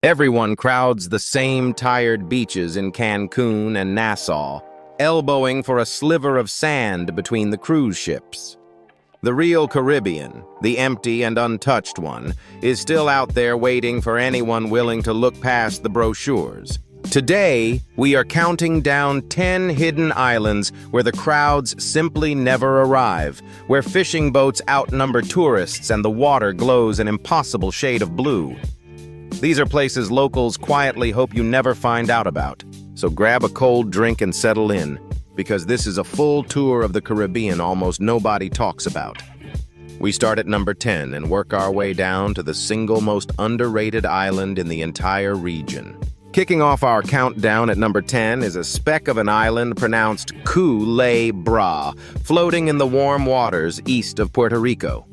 Everyone crowds the same tired beaches in Cancun and Nassau, elbowing for a sliver of sand between the cruise ships. The real Caribbean, the empty and untouched one, is still out there waiting for anyone willing to look past the brochures. Today, we are counting down 10 hidden islands where the crowds simply never arrive, where fishing boats outnumber tourists and the water glows an impossible shade of blue. These are places locals quietly hope you never find out about. So grab a cold drink and settle in, because this is a full tour of the Caribbean almost nobody talks about. We start at number 10 and work our way down to the single most underrated island in the entire region. Kicking off our countdown at number 10 is a speck of an island pronounced Culebra, floating in the warm waters east of Puerto Rico.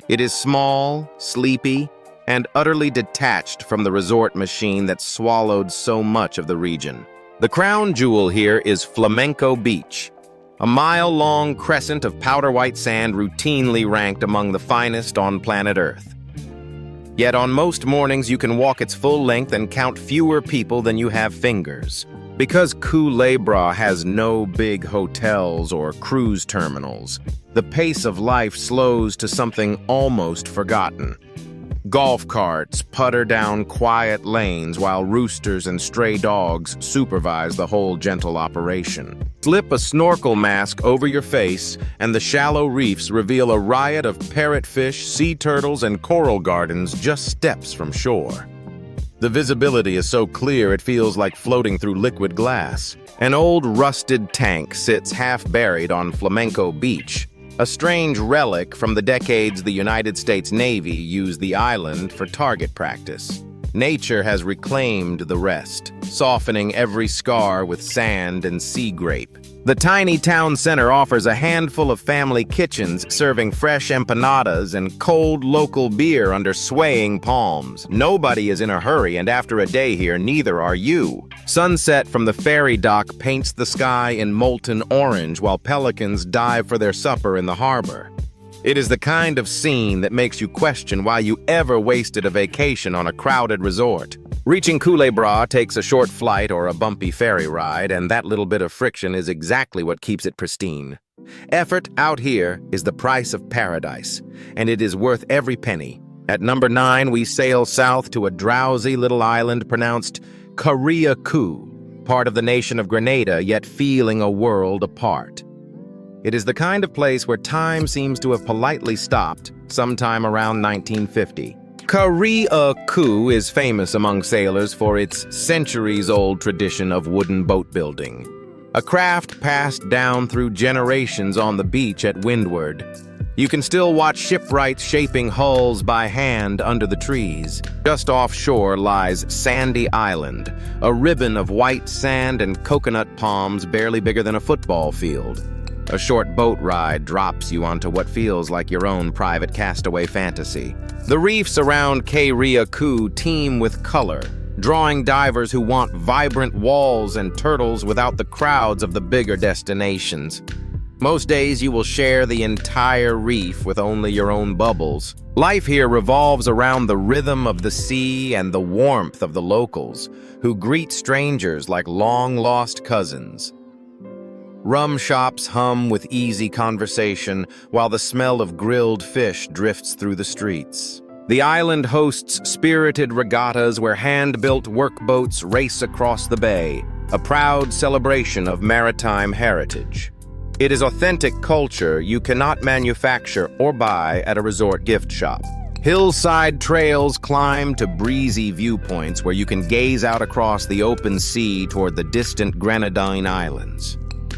It is small, sleepy, and utterly detached from the resort machine that swallowed so much of the region. The crown jewel here is Flamenco Beach, a mile-long crescent of powder white sand routinely ranked among the finest on planet Earth. Yet on most mornings you can walk its full length and count fewer people than you have fingers. Because Culebra has no big hotels or cruise terminals, the pace of life slows to something almost forgotten. Golf carts putter down quiet lanes while roosters and stray dogs supervise the whole gentle operation. Slip a snorkel mask over your face, and the shallow reefs reveal a riot of parrotfish, sea turtles, and coral gardens just steps from shore. The visibility is so clear it feels like floating through liquid glass. An old rusted tank sits half-buried on Flamenco Beach, a strange relic from the decades the United States Navy used the island for target practice. Nature has reclaimed the rest, softening every scar with sand and sea grape. The tiny town center offers a handful of family kitchens serving fresh empanadas and cold local beer under swaying palms. Nobody is in a hurry, and after a day here, neither are you. Sunset from the ferry dock paints the sky in molten orange while pelicans dive for their supper in the harbor. It is the kind of scene that makes you question why you ever wasted a vacation on a crowded resort. Reaching Culebra takes a short flight or a bumpy ferry ride, and that little bit of friction is exactly what keeps it pristine. Effort out here is the price of paradise, and it is worth every penny. At number 9, we sail south to a drowsy little island pronounced Carriacou, part of the nation of Grenada, yet feeling a world apart. It is the kind of place where time seems to have politely stopped sometime around 1950. Carriacou is famous among sailors for its centuries-old tradition of wooden boat building, a craft passed down through generations on the beach at Windward. You can still watch shipwrights shaping hulls by hand under the trees. Just offshore lies Sandy Island, a ribbon of white sand and coconut palms barely bigger than a football field. A short boat ride drops you onto what feels like your own private castaway fantasy. The reefs around Carriacou teem with color, drawing divers who want vibrant walls and turtles without the crowds of the bigger destinations. Most days you will share the entire reef with only your own bubbles. Life here revolves around the rhythm of the sea and the warmth of the locals, who greet strangers like long-lost cousins. Rum shops hum with easy conversation, while the smell of grilled fish drifts through the streets. The island hosts spirited regattas where hand-built workboats race across the bay, a proud celebration of maritime heritage. It is authentic culture you cannot manufacture or buy at a resort gift shop. Hillside trails climb to breezy viewpoints where you can gaze out across the open sea toward the distant Grenadine Islands.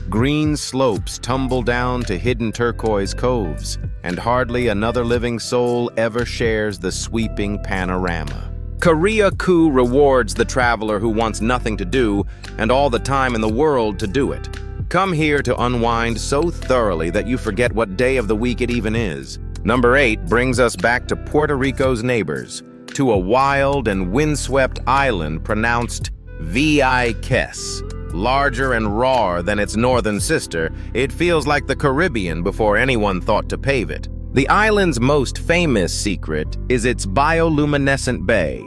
Green slopes tumble down to hidden turquoise coves, and hardly another living soul ever shares the sweeping panorama. Carriacou rewards the traveler who wants nothing to do and all the time in the world to do it. Come here to unwind so thoroughly that you forget what day of the week it even is. Number 8 brings us back to Puerto Rico's neighbors, to a wild and windswept island pronounced Vieques. Larger and rawer than its northern sister, it feels like the Caribbean before anyone thought to pave it. The island's most famous secret is its bioluminescent bay,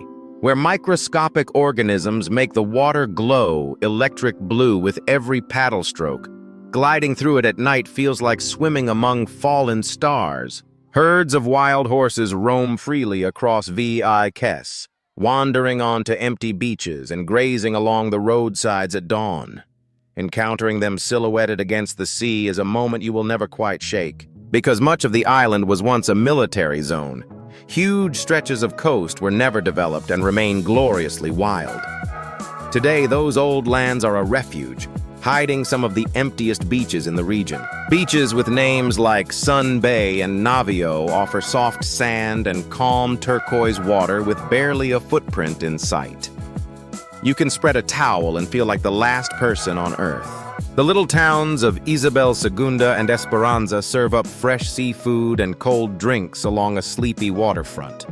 where microscopic organisms make the water glow electric blue with every paddle stroke. Gliding through it at night feels like swimming among fallen stars. Herds of wild horses roam freely across Viques, wandering onto empty beaches and grazing along the roadsides at dawn. Encountering them silhouetted against the sea is a moment you will never quite shake, because much of the island was once a military zone. Huge stretches of coast were never developed and remain gloriously wild. Today, those old lands are a refuge, hiding some of the emptiest beaches in the region. Beaches with names like Sun Bay and Navio offer soft sand and calm turquoise water with barely a footprint in sight. You can spread a towel and feel like the last person on Earth. The little towns of Isabel Segunda and Esperanza serve up fresh seafood and cold drinks along a sleepy waterfront.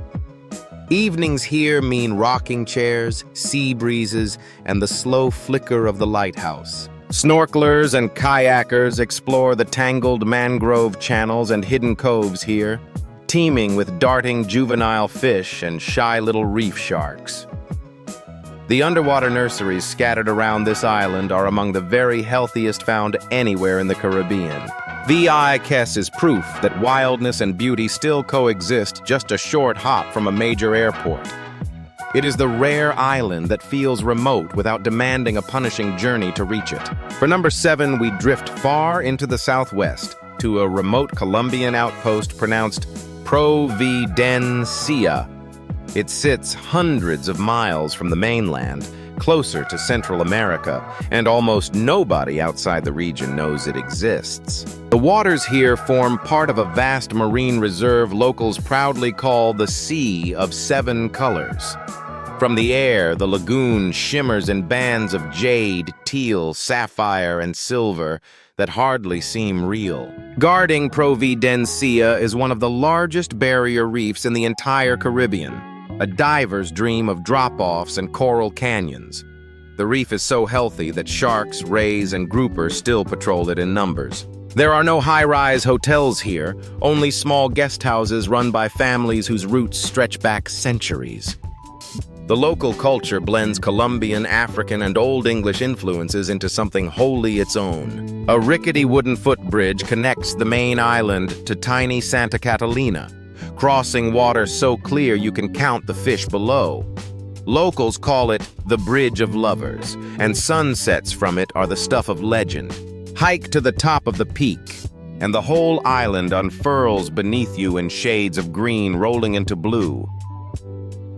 Evenings here mean rocking chairs, sea breezes, and the slow flicker of the lighthouse. Snorkelers and kayakers explore the tangled mangrove channels and hidden coves here, teeming with darting juvenile fish and shy little reef sharks. The underwater nurseries scattered around this island are among the very healthiest found anywhere in the Caribbean. Viques is proof that wildness and beauty still coexist just a short hop from a major airport. It is the rare island that feels remote without demanding a punishing journey to reach it. For number 7, we drift far into the southwest to a remote Colombian outpost pronounced Providencia. It sits hundreds of miles from the mainland, closer to Central America, and almost nobody outside the region knows it exists. The waters here form part of a vast marine reserve locals proudly call the Sea of Seven Colors. From the air, the lagoon shimmers in bands of jade, teal, sapphire, and silver that hardly seem real. Guarding Providencia is one of the largest barrier reefs in the entire Caribbean, a diver's dream of drop-offs and coral canyons. The reef is so healthy that sharks, rays, and groupers still patrol it in numbers. There are no high-rise hotels here, only small guest houses run by families whose roots stretch back centuries. The local culture blends Colombian, African, and Old English influences into something wholly its own. A rickety wooden footbridge connects the main island to tiny Santa Catalina, crossing water so clear you can count the fish below. Locals call it the Bridge of Lovers, and sunsets from it are the stuff of legend. Hike to the top of the peak, and the whole island unfurls beneath you in shades of green rolling into blue.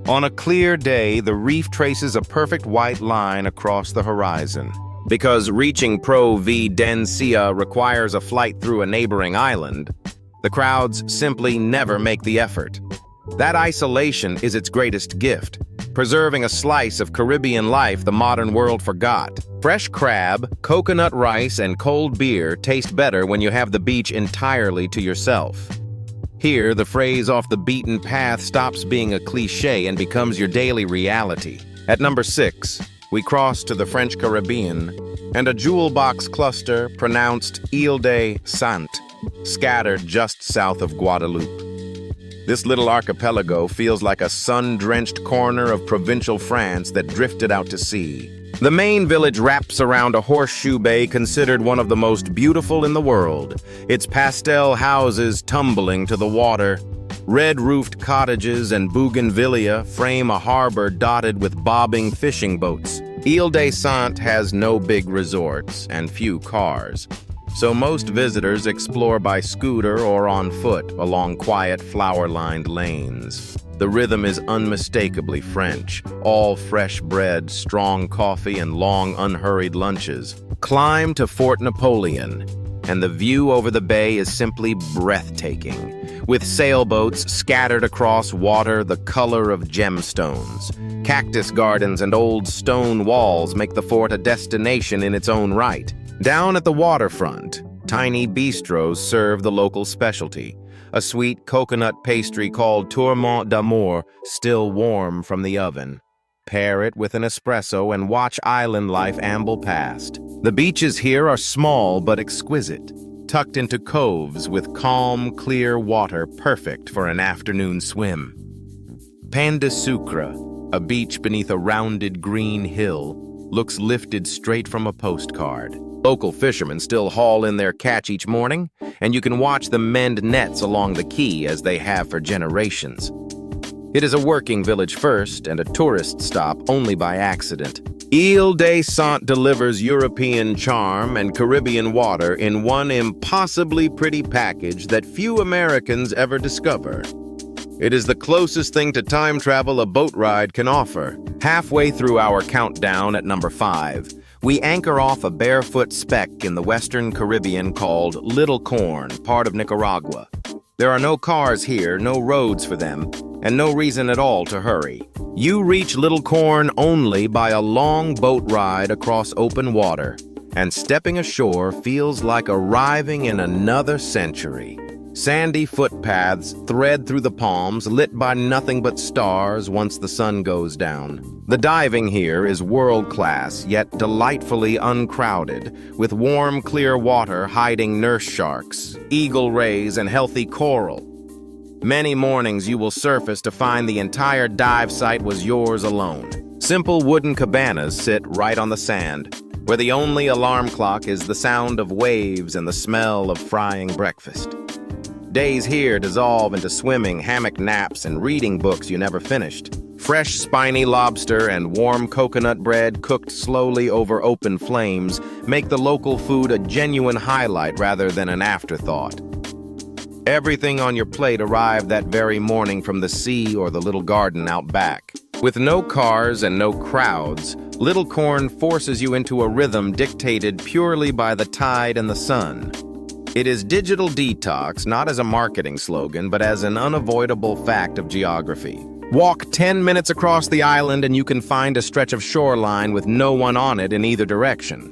On a clear day, the reef traces a perfect white line across the horizon. Because reaching Providencia requires a flight through a neighboring island, the crowds simply never make the effort. That isolation is its greatest gift, preserving a slice of Caribbean life the modern world forgot. Fresh crab, coconut rice, and cold beer taste better when you have the beach entirely to yourself. Here, the phrase "off the beaten path" stops being a cliché and becomes your daily reality. At number 6, we cross to the French Caribbean and a jewel box cluster pronounced Iles, scattered just south of Guadeloupe. This little archipelago feels like a sun-drenched corner of provincial France that drifted out to sea. The main village wraps around a horseshoe bay considered one of the most beautiful in the world, its pastel houses tumbling to the water. Red-roofed cottages and bougainvillea frame a harbor dotted with bobbing fishing boats. Iles has no big resorts and few cars, so most visitors explore by scooter or on foot along quiet flower-lined lanes. The rhythm is unmistakably French, all fresh bread, strong coffee, and long, unhurried lunches. Climb to Fort Napoleon, and the view over the bay is simply breathtaking, with sailboats scattered across water the color of gemstones. Cactus gardens and old stone walls make the fort a destination in its own right. Down at the waterfront, tiny bistros serve the local specialty, a sweet coconut pastry called tourmente d'amour, still warm from the oven. Pair it with an espresso and watch island life amble past. The beaches here are small but exquisite, tucked into coves with calm, clear water perfect for an afternoon swim. Pain de sucre, A beach beneath a rounded green hill looks lifted straight from a postcard. Local fishermen still haul in their catch each morning, and you can watch them mend nets along the quay as they have for generations. It is a working village first and a tourist stop only by accident. Iles delivers European charm and Caribbean water in one impossibly pretty package that few Americans ever discover. It is the closest thing to time travel a boat ride can offer. Halfway through our countdown at number 5, we anchor off a barefoot speck in the Western Caribbean called Little Corn, part of Nicaragua. There are no cars here, no roads for them, and no reason at all to hurry. You reach Little Corn only by a long boat ride across open water, and stepping ashore feels like arriving in another century. Sandy footpaths thread through the palms, lit by nothing but stars once the sun goes down. The diving here is world-class, yet delightfully uncrowded, with warm, clear water hiding nurse sharks, eagle rays, and healthy coral. Many mornings you will surface to find the entire dive site was yours alone. Simple wooden cabanas sit right on the sand, where the only alarm clock is the sound of waves and the smell of frying breakfast. Days here dissolve into swimming, hammock naps, and reading books you never finished. Fresh spiny lobster and warm coconut bread cooked slowly over open flames make the local food a genuine highlight rather than an afterthought. Everything on your plate arrived that very morning from the sea or the little garden out back. With no cars and no crowds, Little Corn forces you into a rhythm dictated purely by the tide and the sun. It is digital detox, not as a marketing slogan, but as an unavoidable fact of geography. Walk 10 minutes across the island and you can find a stretch of shoreline with no one on it in either direction.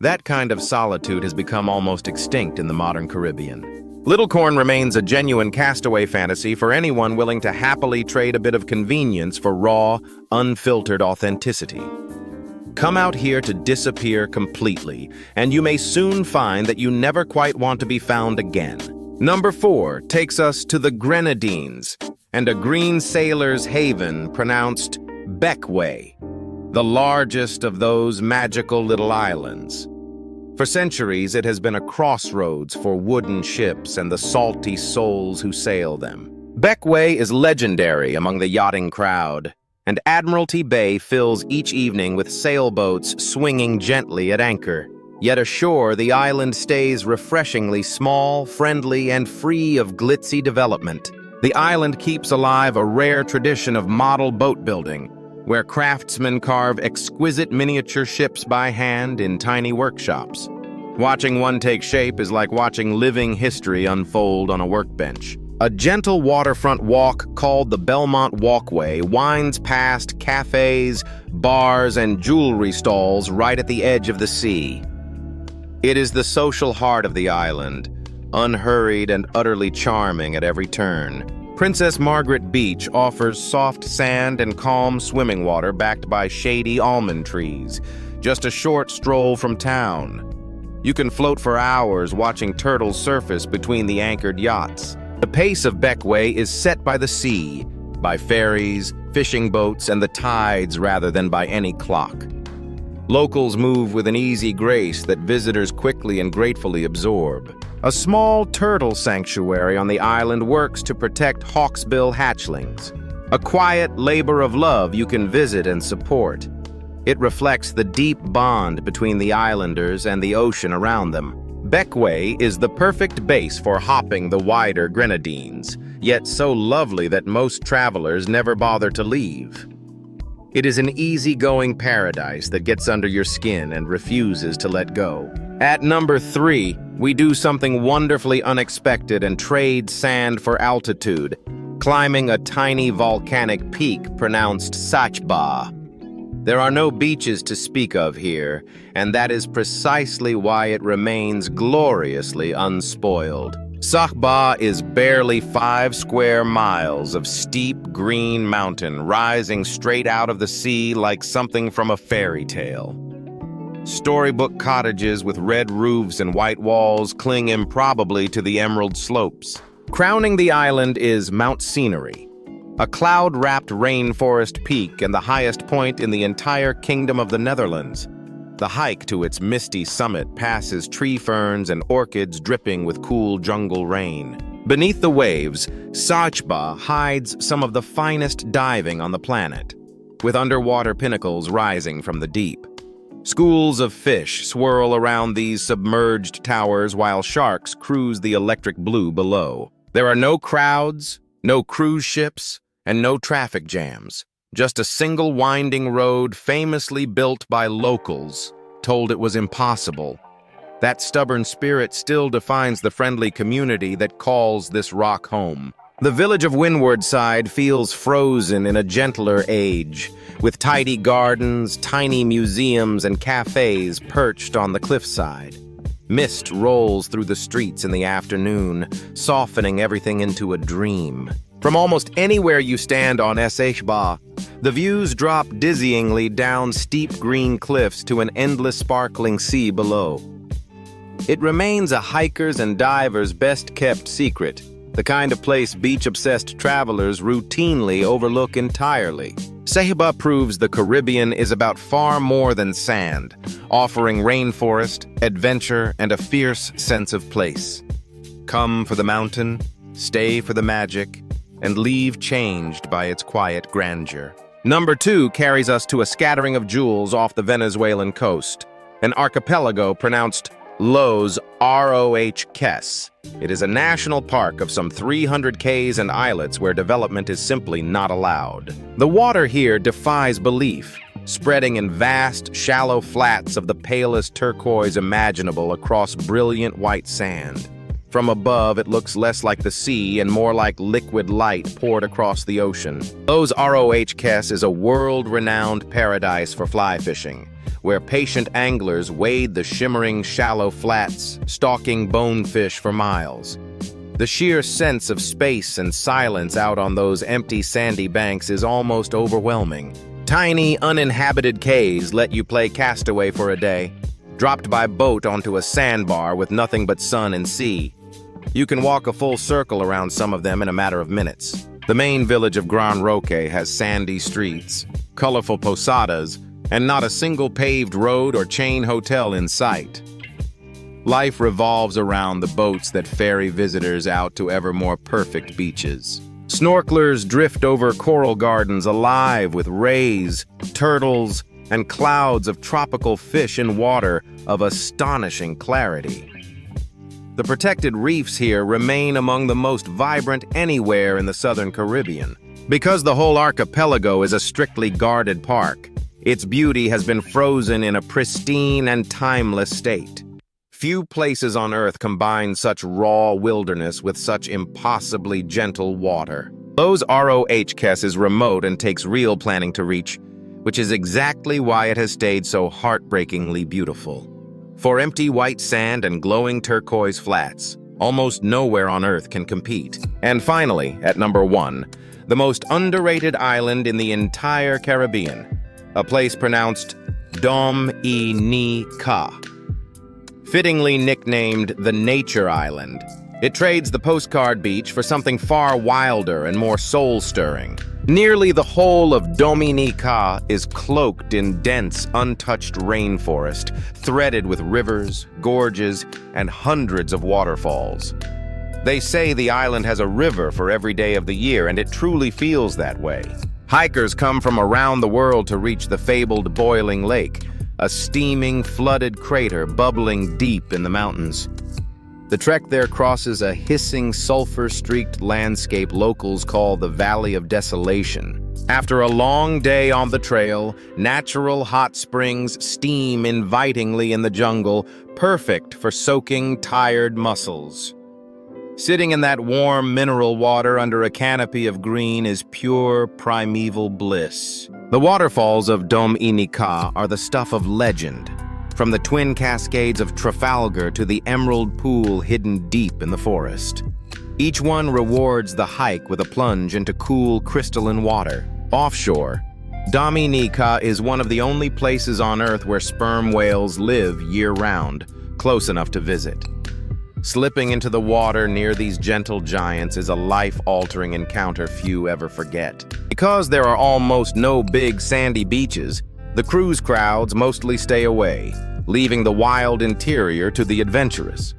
That kind of solitude has become almost extinct in the modern Caribbean. Little Corn remains a genuine castaway fantasy for anyone willing to happily trade a bit of convenience for raw, unfiltered authenticity. Come out here to disappear completely, and you may soon find that you never quite want to be found again. Number 4 takes us to the Grenadines, and a green sailor's haven pronounced Bequia, the largest of those magical little islands. For centuries, it has been a crossroads for wooden ships and the salty souls who sail them. Bequia is legendary among the yachting crowd, and Admiralty Bay fills each evening with sailboats swinging gently at anchor. Yet ashore, the island stays refreshingly small, friendly, and free of glitzy development. The island keeps alive a rare tradition of model boat building, where craftsmen carve exquisite miniature ships by hand in tiny workshops. Watching one take shape is like watching living history unfold on a workbench. A gentle waterfront walk called the Belmont Walkway winds past cafes, bars, and jewelry stalls right at the edge of the sea. It is the social heart of the island, unhurried and utterly charming at every turn. Princess Margaret Beach offers soft sand and calm swimming water backed by shady almond trees, just a short stroll from town. You can float for hours watching turtles surface between the anchored yachts. The pace of Bequia is set by the sea, by ferries, fishing boats, and the tides rather than by any clock. Locals move with an easy grace that visitors quickly and gratefully absorb. A small turtle sanctuary on the island works to protect hawksbill hatchlings, a quiet labor of love you can visit and support. It reflects the deep bond between the islanders and the ocean around them. Bequia is the perfect base for hopping the wider Grenadines, yet so lovely that most travelers never bother to leave. It is an easygoing paradise that gets under your skin and refuses to let go. At number 3, we do something wonderfully unexpected and trade sand for altitude, climbing a tiny volcanic peak pronounced Saba. There are no beaches to speak of here, and that is precisely why it remains gloriously unspoiled. Saba is barely 5 square miles of steep green mountain rising straight out of the sea like something from a fairy tale. Storybook cottages with red roofs and white walls cling improbably to the emerald slopes. Crowning the island is Mount Scenery, a cloud-wrapped rainforest peak and the highest point in the entire Kingdom of the Netherlands. The hike to its misty summit passes tree ferns and orchids dripping with cool jungle rain. Beneath the waves, Saba hides some of the finest diving on the planet, with underwater pinnacles rising from the deep. Schools of fish swirl around these submerged towers while sharks cruise the electric blue below. There are no crowds, no cruise ships, and no traffic jams. Just a single winding road famously built by locals, told it was impossible. That stubborn spirit still defines the friendly community that calls this rock home. The village of Windward Side feels frozen in a gentler age, with tidy gardens, tiny museums, and cafes perched on the cliffside. Mist rolls through the streets in the afternoon, softening everything into a dream. From almost anywhere you stand on Saba, the views drop dizzyingly down steep green cliffs to an endless sparkling sea below. It remains a hiker's and diver's best-kept secret, the kind of place beach-obsessed travelers routinely overlook entirely. Saba proves the Caribbean is about far more than sand, offering rainforest, adventure, and a fierce sense of place. Come for the mountain, stay for the magic, and leave changed by its quiet grandeur. Number 2 carries us to a scattering of jewels off the Venezuelan coast, an archipelago pronounced Los Roques. It is a national park of some 300 cays and islets where development is simply not allowed. The water here defies belief, spreading in vast, shallow flats of the palest turquoise imaginable across brilliant white sand. From above, it looks less like the sea and more like liquid light poured across the ocean. Los Roques is a world-renowned paradise for fly fishing, where patient anglers wade the shimmering shallow flats, stalking bonefish for miles. The sheer sense of space and silence out on those empty sandy banks is almost overwhelming. Tiny, uninhabited cays let you play castaway for a day, dropped by boat onto a sandbar with nothing but sun and sea. You can walk a full circle around some of them in a matter of minutes. The main village of Gran Roque has sandy streets, colorful posadas, and not a single paved road or chain hotel in sight. Life revolves around the boats that ferry visitors out to ever more perfect beaches. Snorkelers drift over coral gardens alive with rays, turtles, and clouds of tropical fish in water of astonishing clarity. The protected reefs here remain among the most vibrant anywhere in the southern Caribbean. Because the whole archipelago is a strictly guarded park, its beauty has been frozen in a pristine and timeless state. Few places on Earth combine such raw wilderness with such impossibly gentle water. Los Roques is remote and takes real planning to reach, which is exactly why it has stayed so heartbreakingly beautiful. For empty white sand and glowing turquoise flats, almost nowhere on Earth can compete. And finally, at number 1, the most underrated island in the entire Caribbean, a place pronounced Dominica. Fittingly nicknamed the Nature Island, it trades the postcard beach for something far wilder and more soul-stirring. Nearly the whole of Dominica is cloaked in dense, untouched rainforest, threaded with rivers, gorges, and hundreds of waterfalls. They say the island has a river for every day of the year, and it truly feels that way. Hikers come from around the world to reach the fabled boiling lake, a steaming, flooded crater bubbling deep in the mountains. The trek there crosses a hissing, sulfur-streaked landscape locals call the Valley of Desolation. After a long day on the trail, natural hot springs steam invitingly in the jungle, perfect for soaking tired muscles. Sitting in that warm mineral water under a canopy of green is pure primeval bliss. The waterfalls of Dominica are the stuff of legend, from the twin cascades of Trafalgar to the emerald pool hidden deep in the forest. Each one rewards the hike with a plunge into cool, crystalline water. Offshore, Dominica is one of the only places on Earth where sperm whales live year-round, close enough to visit. Slipping into the water near these gentle giants is a life-altering encounter few ever forget. Because there are almost no big sandy beaches, the cruise crowds mostly stay away, leaving the wild interior to the adventurous.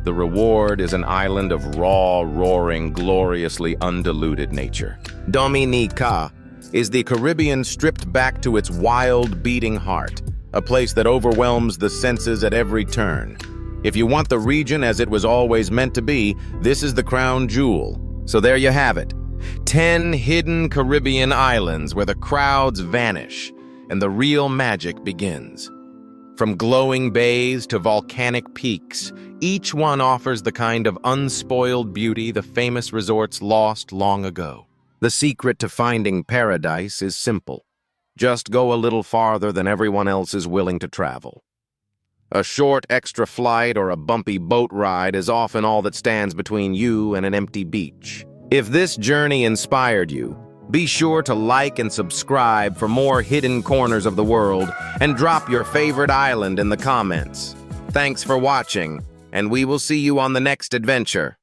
The reward is an island of raw, roaring, gloriously undiluted nature. Dominica is the Caribbean stripped back to its wild, beating heart, a place that overwhelms the senses at every turn. If you want the region as it was always meant to be, this is the crown jewel. So there you have it. 10 hidden Caribbean islands where the crowds vanish and the real magic begins. From glowing bays to volcanic peaks, each one offers the kind of unspoiled beauty the famous resorts lost long ago. The secret to finding paradise is simple. Just go a little farther than everyone else is willing to travel. A short extra flight or a bumpy boat ride is often all that stands between you and an empty beach. If this journey inspired you, be sure to like and subscribe for more hidden corners of the world and drop your favorite island in the comments. Thanks for watching, and we will see you on the next adventure.